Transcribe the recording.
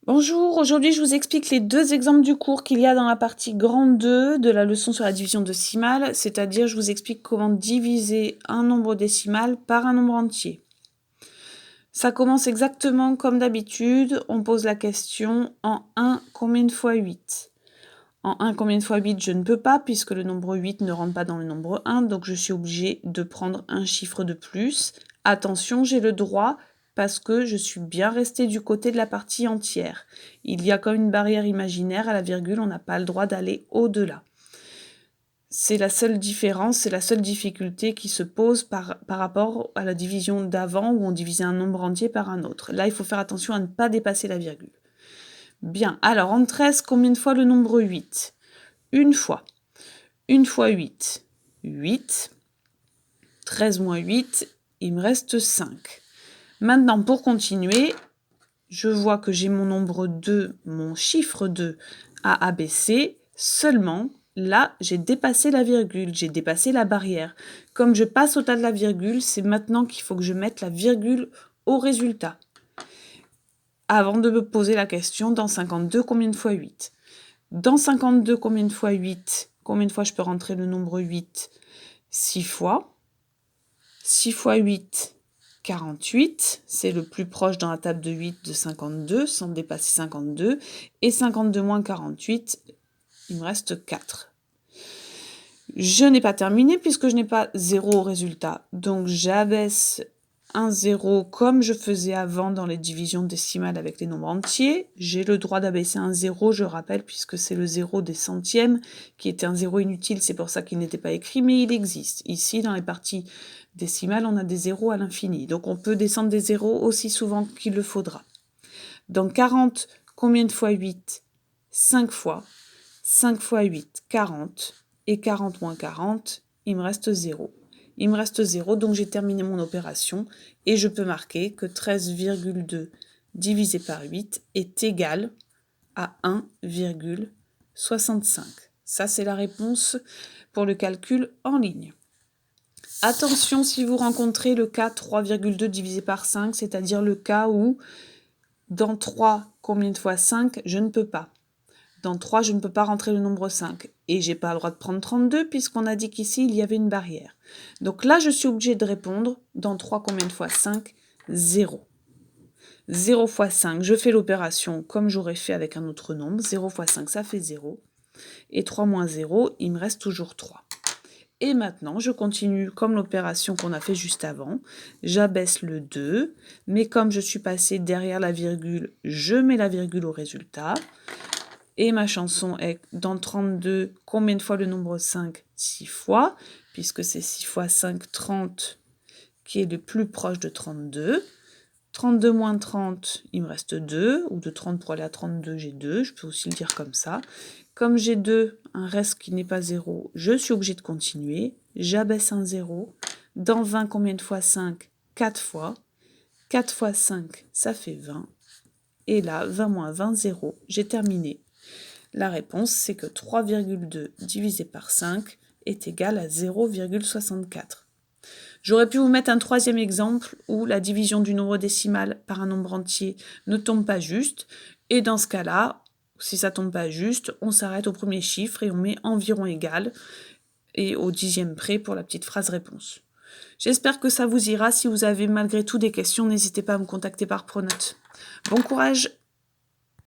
Bonjour, aujourd'hui je vous explique les deux exemples du cours qu'il y a dans la partie grande 2 de la leçon sur la division décimale, c'est-à-dire je vous explique comment diviser un nombre décimal par un nombre entier. Ça commence exactement comme d'habitude, on pose la question en 1 combien de fois 8 ? En 1 combien de fois 8 je ne peux pas puisque le nombre 8 ne rentre pas dans le nombre 1, donc je suis obligée de prendre un chiffre de plus. Attention, j'ai le droit parce que je suis bien restée du côté de la partie entière. Il y a comme une barrière imaginaire à la virgule, on n'a pas le droit d'aller au-delà. C'est la seule différence, c'est la seule difficulté qui se pose par rapport à la division d'avant où on divisait un nombre entier par un autre. Là, il faut faire attention à ne pas dépasser la virgule. Bien, alors en 13, combien de fois le nombre 8 ? Une fois. Une fois 8, 8. 13 moins 8, il me reste 5. Maintenant, pour continuer, je vois que j'ai mon nombre 2, mon chiffre 2 à abaisser. Seulement, là, j'ai dépassé la virgule, j'ai dépassé la barrière. Comme je passe au-delà de la virgule, c'est maintenant qu'il faut que je mette la virgule au résultat. Avant de me poser la question, dans 52, combien de fois 8 ? Dans 52, combien de fois 8 ? Combien de fois je peux rentrer le nombre 8 ? 6 fois. 6 fois 8, 48. C'est le plus proche dans la table de 8 de 52, sans dépasser 52. Et 52 moins 48, il me reste 4. Je n'ai pas terminé puisque je n'ai pas 0 au résultat. Donc j'abaisse un 0 comme je faisais avant dans les divisions décimales avec les nombres entiers. J'ai le droit d'abaisser un 0, je rappelle, puisque c'est le 0 des centièmes, qui était un 0 inutile, c'est pour ça qu'il n'était pas écrit, mais il existe. Ici, dans les parties décimales, on a des 0 à l'infini. Donc on peut descendre des 0 aussi souvent qu'il le faudra. Dans 40, combien de fois 8 ? 5 fois. 5 fois 8, 40. Et 40 moins 40, il me reste 0. Il me reste 0, donc j'ai terminé mon opération et je peux marquer que 13,2 divisé par 8 est égal à 1,65. Ça, c'est la réponse pour le calcul en ligne. Attention si vous rencontrez le cas 3,2 divisé par 5, c'est-à-dire le cas où dans 3, combien de fois 5, je ne peux pas. Dans 3, je ne peux pas rentrer le nombre 5. Et j'ai pas le droit de prendre 32 puisqu'on a dit qu'ici, il y avait une barrière. Donc là, je suis obligée de répondre. Dans 3, combien de fois 5 ? 0. 0 fois 5, je fais l'opération comme j'aurais fait avec un autre nombre. 0 fois 5, ça fait 0. Et 3 moins 0, il me reste toujours 3. Et maintenant, je continue comme l'opération qu'on a fait juste avant. J'abaisse le 2, mais comme je suis passée derrière la virgule, je mets la virgule au résultat. Et ma chanson est dans 32, combien de fois le nombre 5 ? 6 fois, puisque c'est 6 fois 5, 30, qui est le plus proche de 32. 32 moins 30, il me reste 2, ou de 30 pour aller à 32, j'ai 2, je peux aussi le dire comme ça. Comme j'ai 2, un reste qui n'est pas 0, je suis obligée de continuer. J'abaisse un 0. Dans 20, combien de fois 5 ? 4 fois. 4 fois 5, ça fait 20. Et là, 20 moins 20, 0. J'ai terminé. La réponse, c'est que 3,2 divisé par 5 est égal à 0,64. J'aurais pu vous mettre un troisième exemple où la division du nombre décimal par un nombre entier ne tombe pas juste. Et dans ce cas-là, si ça tombe pas juste, on s'arrête au premier chiffre et on met environ égal et au dixième près pour la petite phrase réponse. J'espère que ça vous ira. Si vous avez malgré tout des questions, n'hésitez pas à me contacter par Pronote. Bon courage!